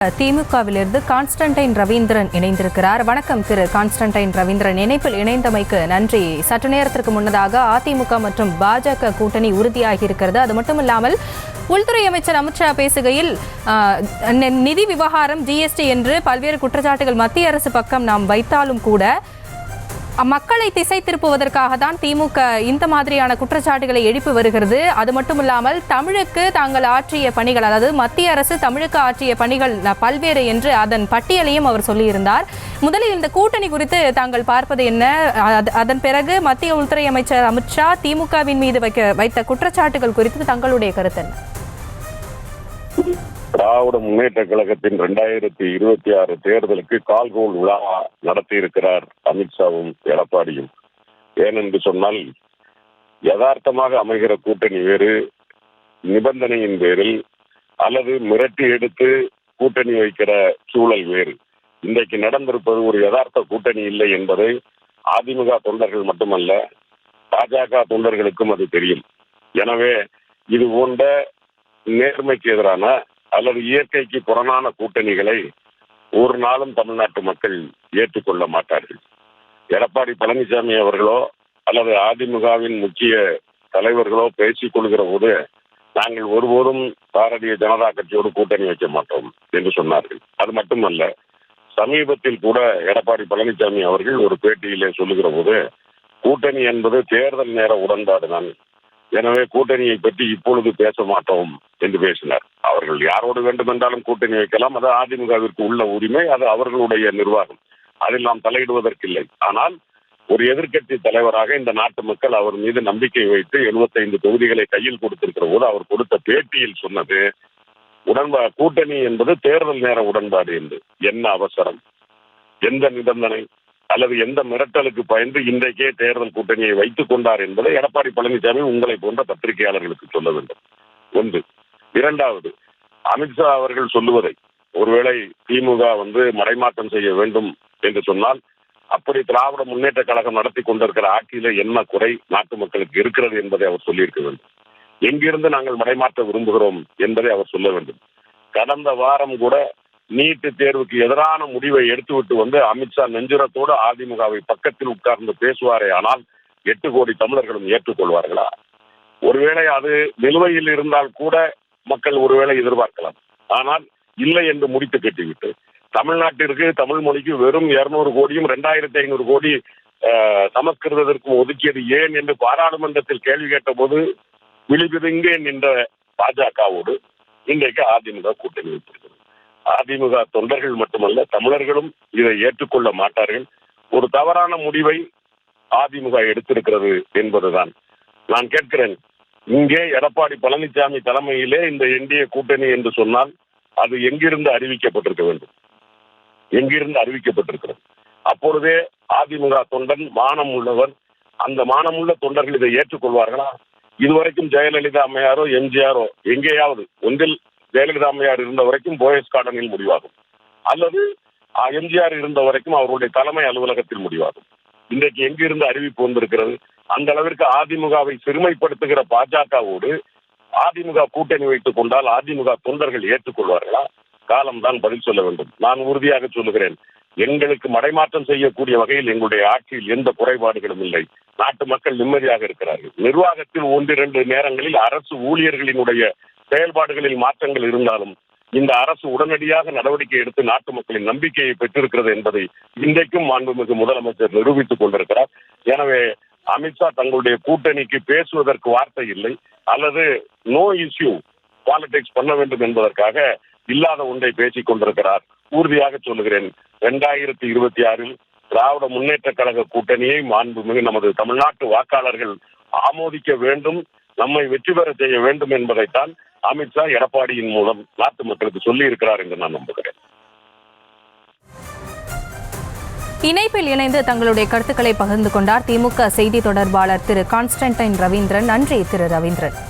திமுகவிலிருந்து Constantine Ravindran இணைந்திருக்கிறார். வணக்கம் திரு Constantine Ravindran, இணைப்பில் இணைந்தமைக்கு நன்றி. சற்று நேரத்திற்கு முன்னதாக அதிமுக மற்றும் பாஜக கூட்டணி உறுதியாகி இருக்கிறது. அது மட்டுமில்லாமல் உள்துறை அமைச்சர் அமித்ஷா பேசுகையில் நிதி விவகாரம், ஜிஎஸ்டி என்று பல்வேறு குற்றச்சாட்டுகள் மத்திய அரசு பக்கம் நாம் வைத்தாலும் கூட மக்களை திசை திருப்புவதற்காக தான் திமுக இந்த மாதிரியான குற்றச்சாட்டுகளை எழுப்பி வருகிறது. அது மட்டுமில்லாமல் தமிழுக்கு தாங்கள் ஆற்றிய பணிகள், அதாவது மத்திய அரசு தமிழுக்கு ஆற்றிய பணிகள் பல்வேறு என்று அதன் பட்டியலையும் அவர் சொல்லியிருந்தார். முதலில் இந்த கூட்டணி குறித்து தாங்கள் பார்ப்பது என்ன? அதன் பிறகு மத்திய உள்துறை அமைச்சர் அமித்ஷா திமுகவின் மீது வைத்த குற்றச்சாட்டுகள் குறித்து தங்களுடைய கருத்து என்ன? திராவிட முன்னேற்ற கழகத்தின் 2026 தேர்தலுக்கு கால்கோள் விழா நடத்தியிருக்கிறார் அமித்ஷாவும் எடப்பாடியும். ஏனென்று சொன்னால், யதார்த்தமாக அமைகிற கூட்டணி வேறு, நிபந்தனையின் பேரில் அல்லது மிரட்டி எடுத்து கூட்டணி வைக்கிற சூழல் வேறு. இன்றைக்கு நடந்திருப்பது ஒரு யதார்த்த கூட்டணி இல்லை என்பதை அதிமுக தொண்டர்கள் மட்டுமல்ல, பாஜக தொண்டர்களுக்கும் அது தெரியும். எனவே இது போன்ற நேர்மைக்கு எதிரான அல்லது இயற்கைக்கு புறனான கூட்டணிகளை ஒரு நாளும் தமிழ்நாட்டு மக்கள் ஏற்றுக்கொள்ள மாட்டார்கள். எடப்பாடி பழனிசாமி அவர்களோ அல்லது அதிமுகவின் முக்கிய தலைவர்களோ பேசிக் கொள்கிற போது நாங்கள் ஒருபோதும் பாரதிய ஜனதா கட்சியோடு கூட்டணி வைக்க மாட்டோம் என்று சொன்னார்கள். அது மட்டுமல்ல, சமீபத்தில் கூட எடப்பாடி பழனிசாமி அவர்கள் ஒரு பேட்டியிலே சொல்லுகிற போது கூட்டணி என்பது தேர்தல் நேர உடன்பாடு தான், எனவே கூட்டணியை பற்றி இப்பொழுது பேச மாட்டோம் என்று பேசினார். அவர்கள் யாரோடு வேண்டுமென்றாலும் கூட்டணி வைக்கலாம், அது அதிமுகவிற்கு உள்ள உரிமை, அது அவர்களுடைய நிர்வாகம், அதில் நாம் தலையிடுவதற்கில்லை. ஆனால் ஒரு எதிர்க்கட்சி தலைவராக இந்த நாட்டு மக்கள் அவர் மீது நம்பிக்கை வைத்து 75 தொகுதிகளை கையில் கொடுத்திருக்கிற போது அவர் கொடுத்த பேட்டியில் சொன்னது கூட்டணி என்பது தேர்தல் நேர உடன்பாடு என்று. என்ன அவசரம், எந்த நிபந்தனை அல்லது எந்த மிரட்டலுக்கு பயந்து இன்றைக்கே தேர்தல் கூட்டணியை வைத்துக் கொண்டார் என்பதை எடப்பாடி பழனிசாமி உங்களை போன்ற பத்திரிகையாளர்களுக்கு சொல்ல வேண்டும். ஒன்று. இரண்டாவது, அமித்ஷா அவர்கள் சொல்லுவதை ஒருவேளை திமுக மடைமாற்றம் செய்ய வேண்டும் என்று சொன்னால், அப்படி திராவிட முன்னேற்ற கழகம் நடத்தி கொண்டிருக்கிற ஆட்சியில என்ன குறை நாட்டு மக்களுக்கு இருக்கிறது என்பதை அவர் சொல்லியிருக்க வேண்டும். எங்கிருந்து நாங்கள் மடைமாற்ற விரும்புகிறோம் என்பதை அவர் சொல்ல வேண்டும். கடந்த வாரம் கூட நீட்டு தேர்வுக்கு எதிரான முடிவை எடுத்துவிட்டு அமித்ஷா நெஞ்சுரத்தோடு அதிமுகவை பக்கத்தில் உட்கார்ந்து பேசுவாரே, ஆனால் 8 கோடி தமிழர்களும் ஏற்றுக்கொள்வார்களா? ஒருவேளை அது நிலுவையில் இருந்தால் கூட மக்கள் ஒருவேளை எதிர்பார்க்கலாம். ஆனால் இல்லை என்று முடித்து கட்டிவிட்டு தமிழ்நாட்டிற்கு, தமிழ் மொழிக்கு வெறும் 200 கோடியும் 2500 கோடி சமஸ்கிருதத்திற்கும் ஒதுக்கியது ஏன் என்று பாராளுமன்றத்தில் கேள்வி கேட்ட போது விழிபிதுங்கே நின்ற பாஜகவோடு இன்றைக்கு அதிமுக கூட்டணி வைத்திருக்கிறது. அதிமுக தொண்டர்கள் மட்டுமல்ல, தமிழர்களும் இதை ஏற்றுக்கொள்ள மாட்டார்கள். ஒரு தவறான முடிவை அதிமுக எடுத்திருக்கிறது என்பதுதான். நான் கேட்கிறேன், இங்கே எடப்பாடி பழனிசாமி தலைமையிலே இந்த என்டிஏ கூட்டணி என்று சொன்னால் அது எங்கிருந்து அறிவிக்கப்பட்டிருக்க வேண்டும்? எங்கிருந்து அறிவிக்கப்பட்டிருக்கிறது? அப்பொழுதே அதிமுக தொண்டன் மானம் உள்ளவர், அந்த மானமுள்ள தொண்டர்கள் இதை ஏற்றுக்கொள்வார்களா? இதுவரைக்கும் ஜெயலலிதா அம்மையாரோ எம்ஜிஆரோ எங்கேயாவது ஒன்றில் ஜெயலலிதா அம்மையார் இருந்த வரைக்கும் போயஸ் கார்டனில் முடிவாகும், அல்லது எம்ஜிஆர் இருந்த வரைக்கும் அவருடைய தலைமை அலுவலகத்தில் முடிவாகும். இன்றைக்கு எங்கிருந்து அறிவிப்பு வந்திருக்கிறது? அந்த அளவிற்கு அதிமுகவை சிறுமைப்படுத்துகிற பாஜகவோடு அதிமுக கூட்டணி வைத்துக் கொண்டால் அதிமுக தொண்டர்கள் ஏற்றுக்கொள்வார்களா? காலம்தான் பதில் சொல்ல வேண்டும். நான் உறுதியாக சொல்லுகிறேன், எங்களுக்கு மடைமாற்றம் செய்யக்கூடிய வகையில் எங்களுடைய ஆட்சியில் எந்த குறைபாடுகளும் இல்லை. நாட்டு மக்கள் நிம்மதியாக இருக்கிறார்கள். நிர்வாகத்தில் 1-2 நேரங்களில் அரசு ஊழியர்களினுடைய செயல்பாடுகளில் மாற்றங்கள் இருந்தாலும் இந்த அரசு உடனடியாக நடவடிக்கை எடுத்து நாட்டு மக்களின் நம்பிக்கையை பெற்றிருக்கிறது என்பதை இன்றைக்கும் மாண்புமிகு முதலமைச்சர் நிரூபித்துக் கொண்டிருக்கிறார். எனவே அமித்ஷா தங்களுடைய கூட்டணிக்கு பேசுவதற்கு வார்த்தை இல்லை, அல்லது நோ இஷ்யூ பாலிடிக்ஸ் பண்ண வேண்டும் என்பதற்காக இல்லாத ஒன்றை பேசிக் கொண்டிருக்கிறார். உறுதியாக சொல்லுகிறேன், 2026 திராவிட முன்னேற்ற கழக கூட்டணியை மாண்புமிகு நமது தமிழ்நாட்டு வாக்காளர்கள் ஆமோதிக்க வேண்டும், நம்மை வெற்றி பெற செய்ய வேண்டும் என்பதைத்தான் அமித்ஷா எடப்பாடியின் மூலம் நாட்டு மக்களுக்கு சொல்லி இருக்கிறார் என்று நான் நம்புகிறேன். இணைப்பில் இணைந்து தங்களுடைய கருத்துக்களை பகிர்ந்து கொண்டார் திமுக செய்தி தொடர்பாளர் திரு கான்ஸ்டன்டைன் ரவீந்திரன். நன்றி திரு ரவீந்திரன்.